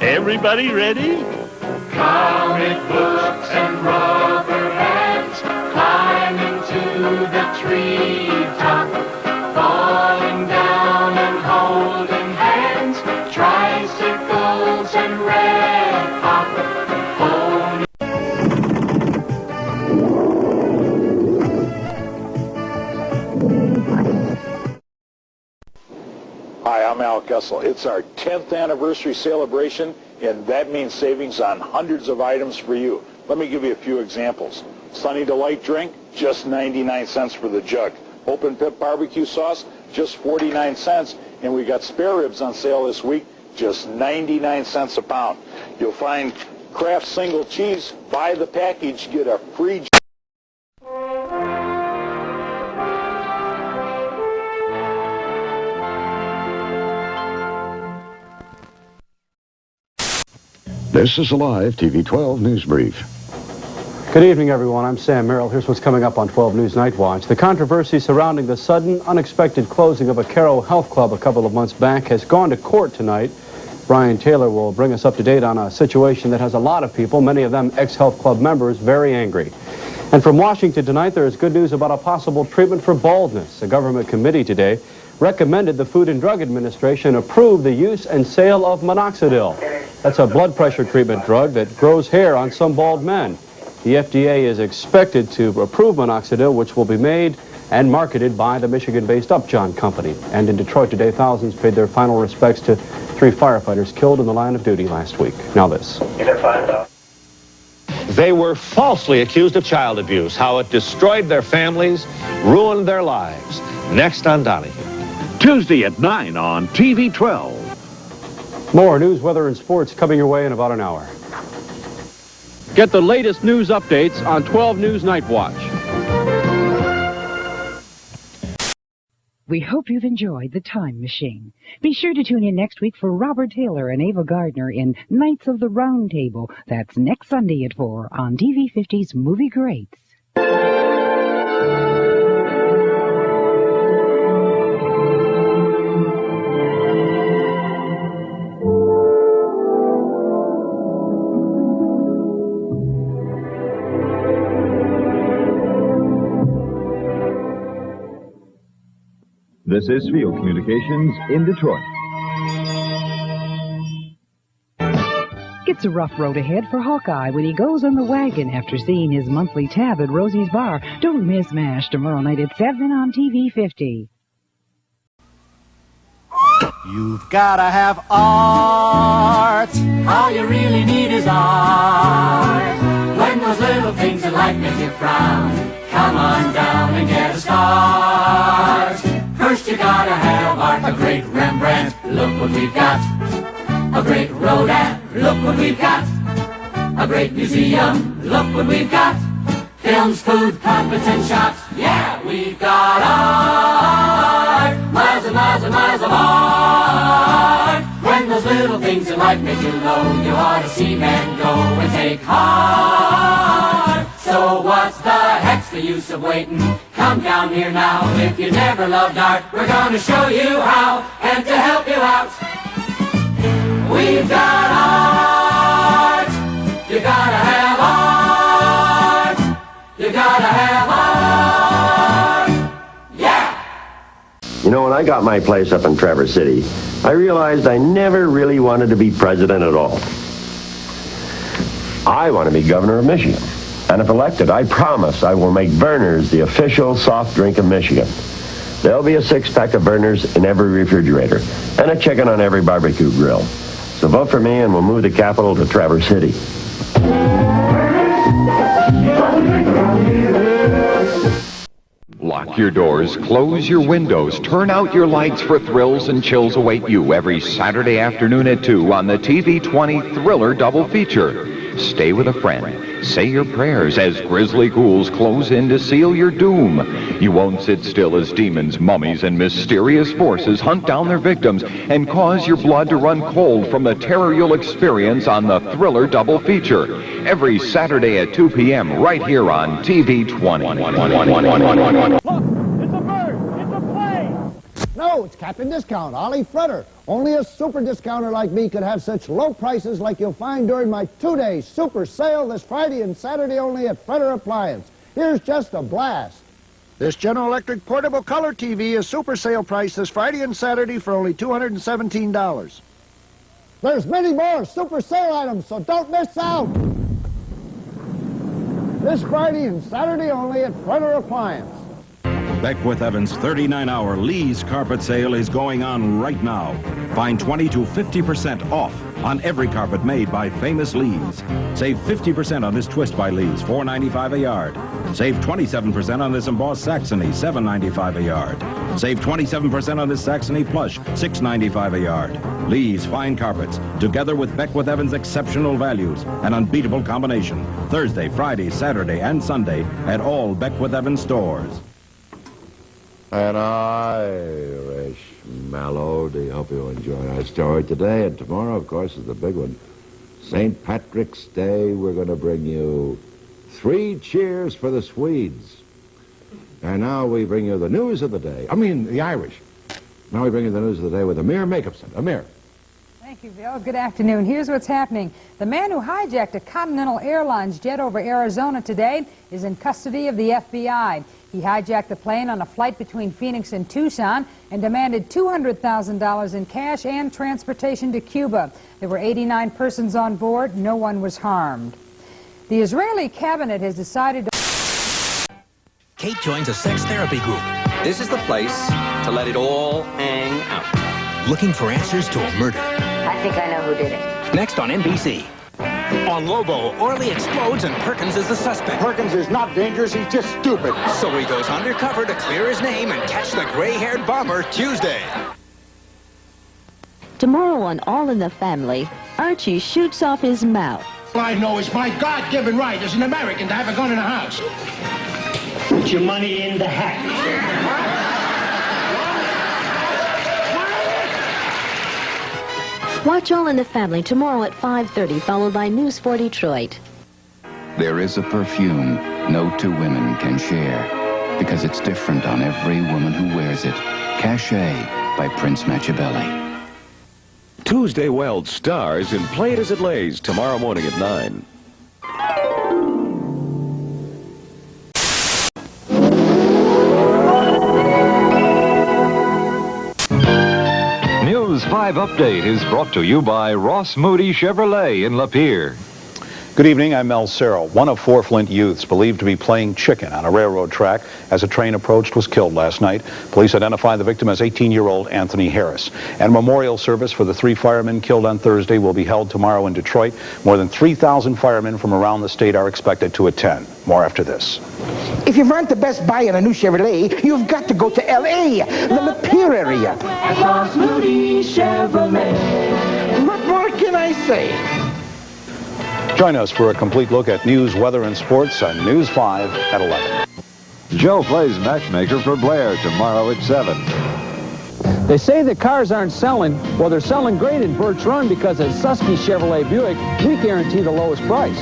Everybody ready? Comic books and rubber bands, climbing to the treetop, falling down and holding hands, tricycles and red pop. Hi, I'm Al Kessel. It's our 10th anniversary celebration, and that means savings on hundreds of items for you. Let me give you a few examples. Sunny Delight drink, just 99 cents for the jug. Open Pit barbecue sauce, just 49 cents. And we got spare ribs on sale this week, just 99 cents a pound. You'll find Kraft single cheese, buy the package, get a free. This is a live TV 12 news brief. Good evening, everyone. I'm Sam Merrill. Here's what's coming up on 12 News Night Watch. The controversy surrounding the sudden, unexpected closing of a Caro Health Club a couple of months back has gone to court tonight. Brian Taylor will bring us up to date on a situation that has a lot of people, many of them ex-Health Club members, very angry. And from Washington tonight, there is good news about a possible treatment for baldness. A government committee today recommended the Food and Drug Administration approve the use and sale of minoxidil. That's a blood pressure treatment drug that grows hair on some bald men. The FDA is expected to approve minoxidil, which will be made and marketed by the Michigan-based Upjohn Company. And in Detroit today, thousands paid their final respects to 3 firefighters killed in the line of duty last week. Now this. They were falsely accused of child abuse, how it destroyed their families, ruined their lives. Next on Donahue. Tuesday at 9 on TV 12. More news, weather, and sports coming your way in about an hour. Get the latest news updates on 12 News Night Watch. We hope you've enjoyed The Time Machine. Be sure to tune in next week for Robert Taylor and Ava Gardner in Knights of the Round Table. That's next Sunday at 4 on TV50's Movie Greats. This is Field Communications in Detroit. It's a rough road ahead for Hawkeye when he goes on the wagon after seeing his monthly tab at Rosie's Bar. Don't miss MASH tomorrow night at 7 on TV 50. You've gotta have art. All you really need is art. When those little things in life make you frown, come on down and get a start. First you gotta have art, a great Rembrandt, look what we've got. A great Rodin, look what we've got. A great museum, look what we've got. Films, food, puppets, and shots, yeah, we've got art. Miles and miles and miles of art. When those little things in life make you low, you ought to see men go and take heart. So what's the heck's the use of waiting? Come down here now, if you never loved art, we're gonna show you how, and to help you out, we've got art. You gotta have art. You gotta have art. Yeah! You know, when I got my place up in Traverse City, I realized I never really wanted to be president at all. I want to be governor of Michigan. And if elected, I promise I will make Vernors the official soft drink of Michigan. There'll be a 6-pack of Vernors in every refrigerator and a chicken on every barbecue grill. So vote for me and we'll move the capital to Traverse City. Lock your doors, close your windows, turn out your lights, for thrills and chills await you every Saturday afternoon at 2 on the TV 20 Thriller Double Feature. Stay with a friend. Say your prayers as grisly ghouls close in to seal your doom. You won't sit still as demons, mummies, and mysterious forces hunt down their victims and cause your blood to run cold from the terror you'll experience on the Thriller Double Feature. Every Saturday at 2 p.m. right here on TV 20. Look, it's a bird! It's a plane! No, it's Captain Discount, Ollie Fretter. Only a super discounter like me could have such low prices like you'll find during my 2-day super sale this Friday and Saturday only at Fretter Appliance. Here's just a blast. This General Electric portable color TV is super sale price this Friday and Saturday for only $217. There's many more super sale items, so don't miss out. This Friday and Saturday only at Fretter Appliance. Beckwith Evans' 39-hour Lee's carpet sale is going on right now. Find 20 to 50% off on every carpet made by famous Lee's. Save 50% on this twist by Lee's, $4.95 a yard. Save 27% on this embossed Saxony, $7.95 a yard. Save 27% on this Saxony plush, $6.95 a yard. Lee's fine carpets, together with Beckwith Evans' exceptional values, an unbeatable combination. Thursday, Friday, Saturday, and Sunday at all Beckwith Evans stores. An Irish melody. Hope you enjoy our story today. And tomorrow, of course, is the big one. St. Patrick's Day, we're going to bring you 3 cheers for the Swedes. And now we bring you the news of the day. I mean, the Irish. Now we bring you the news of the day with Amyre Makupson. Amyre. Thank you, Bill. Good afternoon. Here's what's happening. The man who hijacked a Continental Airlines jet over Arizona today is in custody of the FBI. He hijacked the plane on a flight between Phoenix and Tucson and demanded $200,000 in cash and transportation to Cuba. There were 89 persons on board. No one was harmed. The Israeli cabinet has decided to... Kate joins a sex therapy group. This is the place to let it all hang out. Looking for answers to a murder. I think I know who did it. Next on NBC. On Lobo, Orley explodes and Perkins is the suspect. Perkins is not dangerous, he's just stupid. So he goes undercover to clear his name and catch the gray-haired bomber Tuesday. Tomorrow on All in the Family, Archie shoots off his mouth. All I know is my God-given right as an American to have a gun in the house. Put your money in the hat. Watch All in the Family tomorrow at 5:30, followed by News 4 Detroit. There is a perfume no 2 women can share because it's different on every woman who wears it. Cachet by Prince Machiavelli. Tuesday Weld stars in Play It As It Lays tomorrow morning at 9. News 5 Update is brought to you by Ross Moody Chevrolet in Lapeer. Good evening, I'm Mel Serrell. One of 4 Flint youths believed to be playing chicken on a railroad track as a train approached was killed last night. Police identify the victim as 18-year-old Anthony Harris. And a memorial service for the 3 firemen killed on Thursday will be held tomorrow in Detroit. More than 3,000 firemen from around the state are expected to attend. More after this. If you want the best buy in a new Chevrolet, you've got to go to L.A., the Lapeer area. Ross Moody Chevrolet. What more can I say? Join us for a complete look at news, weather, and sports on News 5 at 11. Joe plays matchmaker for Blair tomorrow at 7. They say the cars aren't selling. Well, they're selling great in Birch Run because at Susky Chevrolet Buick, we guarantee the lowest price.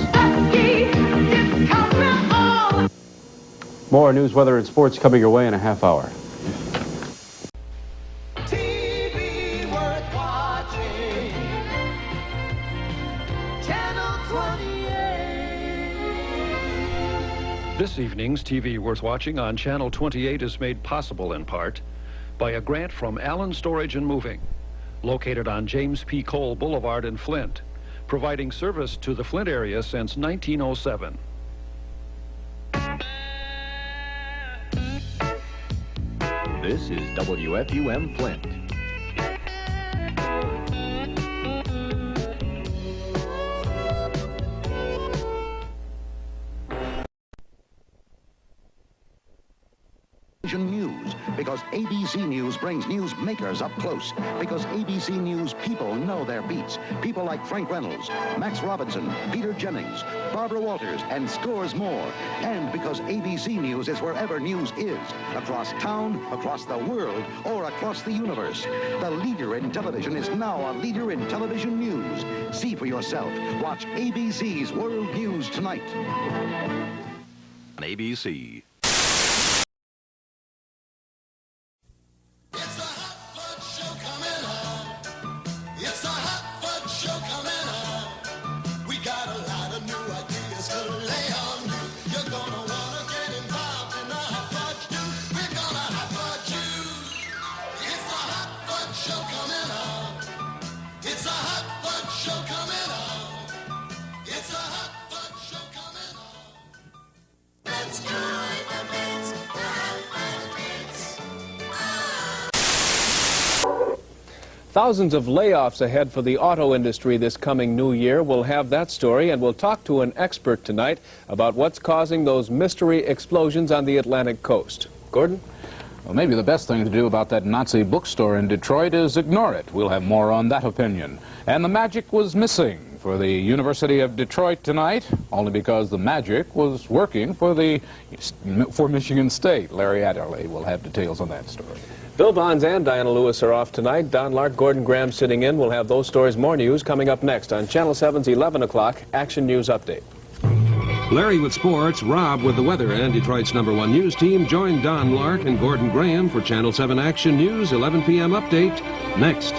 More news, weather, and sports coming your way in a half hour. TV worth watching. Channel 28. This evening's TV Worth Watching on Channel 28 is made possible in part by a grant from Allen Storage and Moving, located on James P. Cole Boulevard in Flint, providing service to the Flint area since 1907. This is WFUM Flint. News, because ABC News brings news makers up close, because ABC News people know their beats. People like Frank Reynolds, Max Robinson, Peter Jennings, Barbara Walters, and scores more. And because ABC News is wherever news is, across town, across the world, or across the universe. The leader in television is now a leader in television news. See for yourself. Watch ABC's World News tonight. On ABC. It's the Thousands of layoffs ahead for the auto industry this coming new year. We'll have that story, and we'll talk to an expert tonight about what's causing those mystery explosions on the Atlantic coast. Gordon? Well, maybe the best thing to do about that Nazi bookstore in Detroit is ignore it. We'll have more on that opinion. And the magic was missing for the University of Detroit tonight, only because the magic was working for Michigan State. Larry Adderley will have details on that story. Bill Bonds and Diana Lewis are off tonight. Don Lark, Gordon Graham sitting in. We'll have those stories, more news, coming up next on Channel 7's 11 o'clock Action News Update. Larry with sports, Rob with the weather, and Detroit's #1 news team join Don Lark and Gordon Graham for Channel 7 Action News 11 p.m. update next.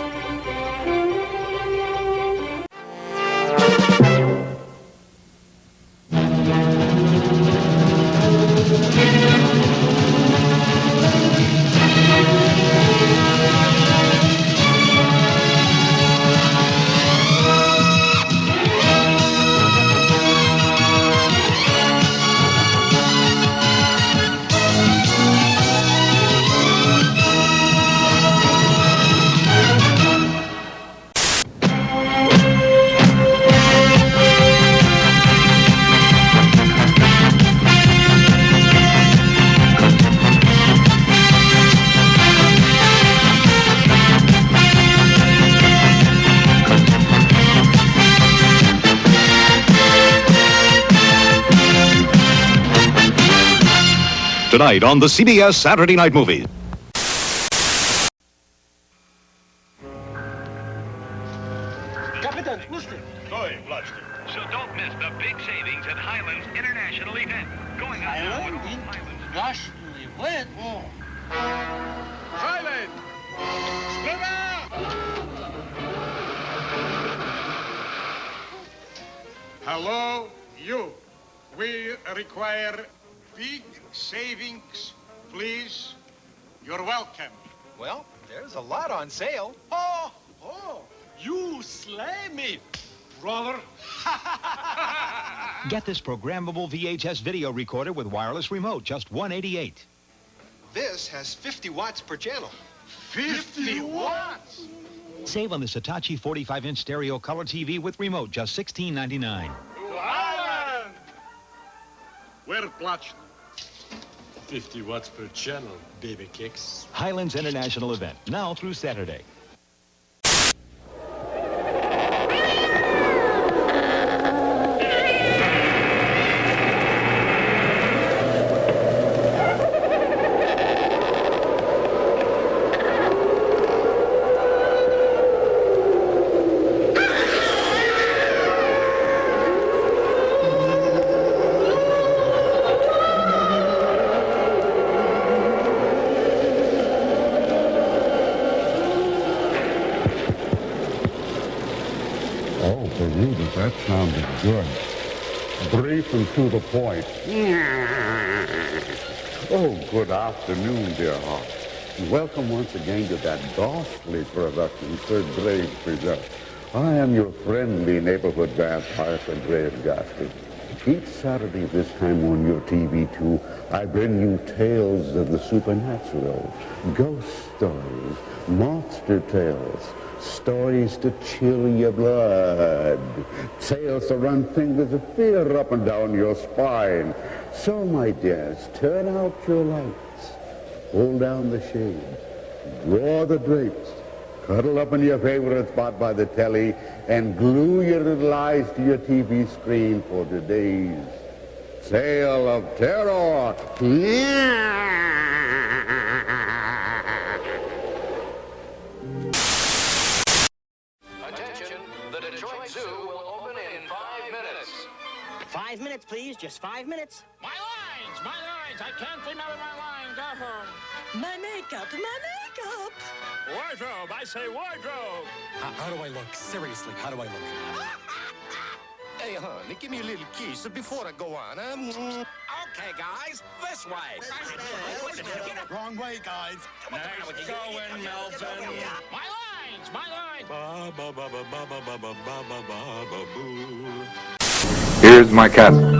Tonight on the CBS Saturday Night Movie. Kapitan, listen. So don't miss the big savings at Highlands International Event. Going on now at International Event? Oh. Highland! Hello, you. We require big savings, please. You're welcome. Well, there's a lot on sale. Oh, you slay me, brother. Get this programmable VHS video recorder with wireless remote, just $188. This has 50 watts per channel. 50 watts? Save on this Hitachi 45-inch stereo color TV with remote, just $16.99. Island! We're blotched. 50 watts per channel, baby kicks. Highlands International Event, now through Saturday. That sounded good. Brief and to the point. Oh, good afternoon, dear heart. Welcome once again to that ghastly production Sir Graves presents. I am your friendly neighborhood vampire, Sir Graves Ghastly. Each Saturday this time on your TV2, I bring you tales of the supernatural, ghost stories, monster tales, stories to chill your blood, tales to run fingers of fear up and down your spine. So, my dears, turn out your lights, pull down the shades, draw the drapes, cuddle up in your favorite spot by the telly, and glue your little eyes to your TV screen for today's Tale of Terror. Attention, the Detroit Zoo will open in 5 minutes. 5 minutes, please. Just 5 minutes. My lines! I can't remember my lines. My makeup. Wardrobe! I say wardrobe! How do I look? Seriously, how do I look? Hey, honey, give me a little kiss before I go on, huh? Okay, guys, this way. Wrong way, guys. Nice going, Melvin. My lines! Here's my cousin.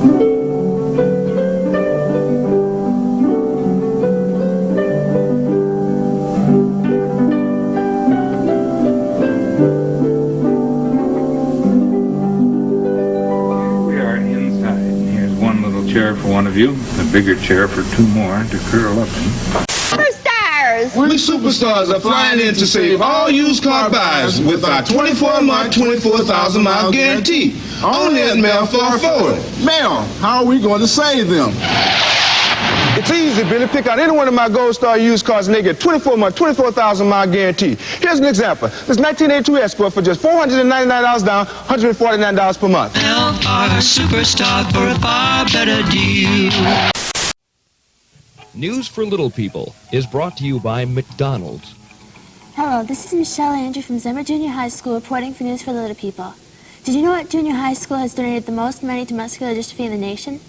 Chair for one of you, a bigger chair for two more to curl up in. Superstars! We superstars are flying in to save all used car buyers with our 24-month, 24,000-mile guarantee. Only at Mail Far Forward. Mail, how are we going to save them? It's easy, Billy. Pick out any one of my Gold Star used cars and they get 24-month, 24,000-mile guarantee. Here's an example. This 1982 Escort for just $499 down, $149 per month. Our superstar for a far better deal. News for Little People is brought to you by McDonald's. Hello, this is Michelle Andrew from Zemmer Junior High School reporting for News for Little People. Did you know what junior high school has donated the most money to muscular dystrophy in the nation?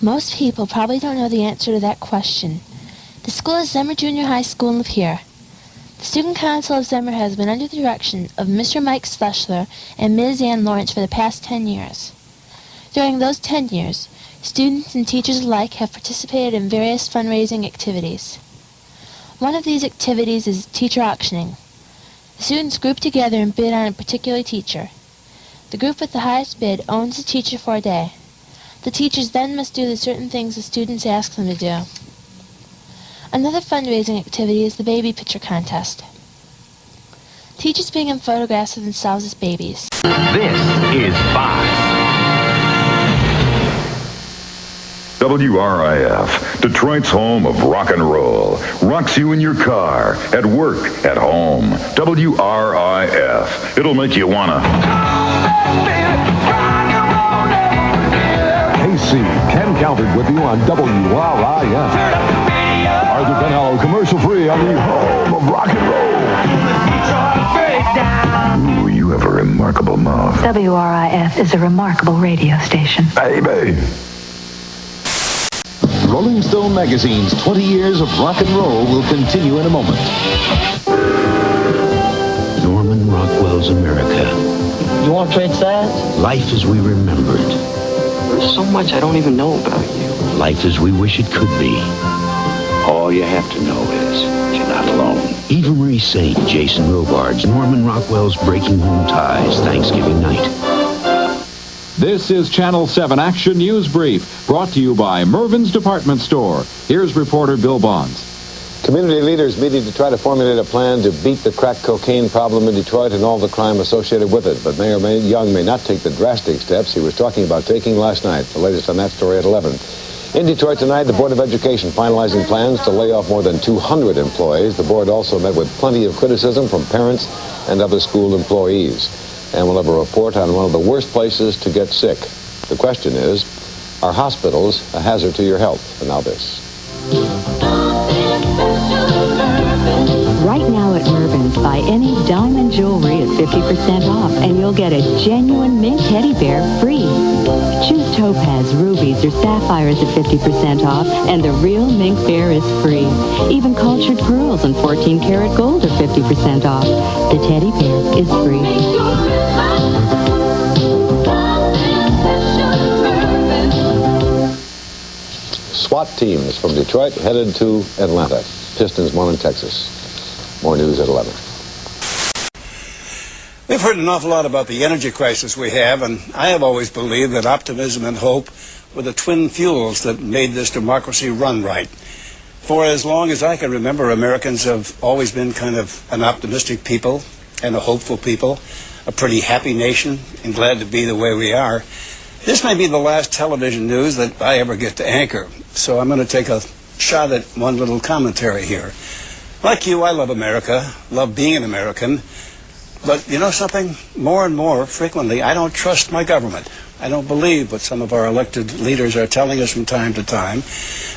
Most people probably don't know the answer to that question. The school is Zemmer Junior High School in Lapeer. The Student Council of Zemmer has been under the direction of Mr. Mike Schlesler and Ms. Ann Lawrence for the past 10 years. During those 10 years, students and teachers alike have participated in various fundraising activities. One of these activities is teacher auctioning. The students group together and bid on a particular teacher. The group with the highest bid owns the teacher for a day. The teachers then must do the certain things the students ask them to do. Another fundraising activity is the baby picture contest. Teachers bring in photographs of themselves as babies. This is Fox. WRIF, Detroit's home of rock and roll. Rocks you in your car, at work, at home. WRIF. It'll make you wanna. KC, Ken Calvert with you on WRIF. Arthur Penhallow, commercial free on the home of rock and roll. Ooh, you have a remarkable mouth. WRIF is a remarkable radio station. Baby. Rolling Stone magazine's 20 years of rock and roll will continue in a moment. Norman Rockwell's America. You want to trade sides? Life as we remembered. There's so much I don't even know about you. Life as we wish it could be. All you have to know is you're not alone. Eva Marie Saint, Jason Robards, Norman Rockwell's Breaking Home Ties, Thanksgiving night. This is Channel 7 Action News Brief, brought to you by Mervyn's Department Store. Here's reporter Bill Bonds. Community leaders meeting to try to formulate a plan to beat the crack cocaine problem in Detroit and all the crime associated with it. But Mayor Young may not take the drastic steps he was talking about taking last night. The latest on that story at 11. In Detroit tonight, the Board of Education finalizing plans to lay off more than 200 employees. The board also met with plenty of criticism from parents and other school employees. And we'll have a report on one of the worst places to get sick. The question is, are hospitals a hazard to your health? And now this. Right now at Mervyn's, buy any diamond jewelry at 50% off, and you'll get a genuine mink teddy bear free. Choose topaz, rubies, or sapphires at 50% off, and the real mink bear is free. Even cultured pearls and 14-karat gold are 50% off. The teddy bear is free. SWAT teams from Detroit headed to Atlanta. Pistons won in Texas. More news at 11. We've heard an awful lot about the energy crisis we have, and I have always believed that optimism and hope were the twin fuels that made this democracy run right. For as long as I can remember, Americans have always been kind of an optimistic people and a hopeful people, a pretty happy nation, and glad to be the way we are. This may be the last television news that I ever get to anchor, so I'm going to take a shot at one little commentary here. Like you, I love America, love being an American, but you know something? More and more frequently, I don't trust my government. I don't believe what some of our elected leaders are telling us from time to time.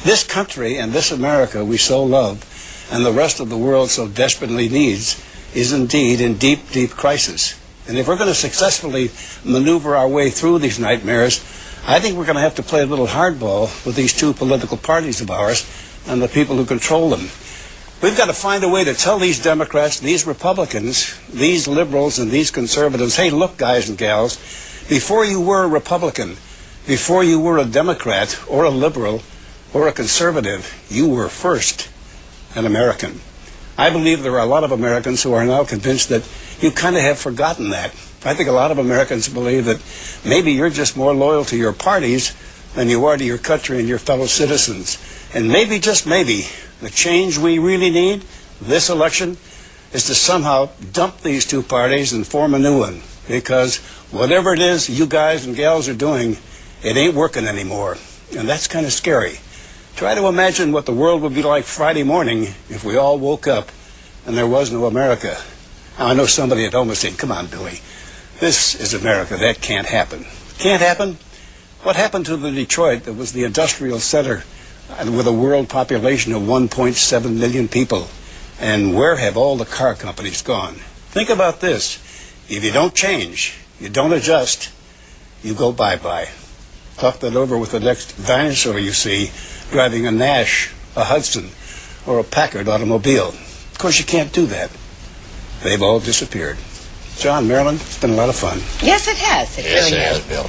This country and this America we so love, and the rest of the world so desperately needs, is indeed in deep, deep crisis. And if we're going to successfully maneuver our way through these nightmares, I think we're going to have to play a little hardball with these two political parties of ours and the people who control them. We've got to find a way to tell these Democrats, these Republicans, these liberals and these conservatives, hey, look, guys and gals, before you were a Republican, Before you were a Democrat or a liberal or a conservative, you were first an American. I believe there are a lot of Americans who are now convinced that you kind of have forgotten that. I think a lot of Americans believe that maybe you're just more loyal to your parties than you are to your country and your fellow citizens. And maybe, just maybe, the change we really need this election is to somehow dump these two parties and form a new one. Because whatever it is you guys and gals are doing, it ain't working anymore. And that's kind of scary. Try to imagine what the world would be like Friday morning if we all woke up and there was no America. Now, I know somebody at home is saying, come on, Billy, this is America. That can't happen. Can't happen? What happened to the Detroit that was the industrial center with a world population of 1.7 million people? And where have all the car companies gone? Think about this. If you don't change, you don't adjust, you go bye-bye. Talk that over with the next dinosaur you see driving a Nash, a Hudson, or a Packard automobile. Of course, you can't do that. They've all disappeared. John, Marilyn, it's been a lot of fun. Yes, it has. It Yes, really it has, has. Bill.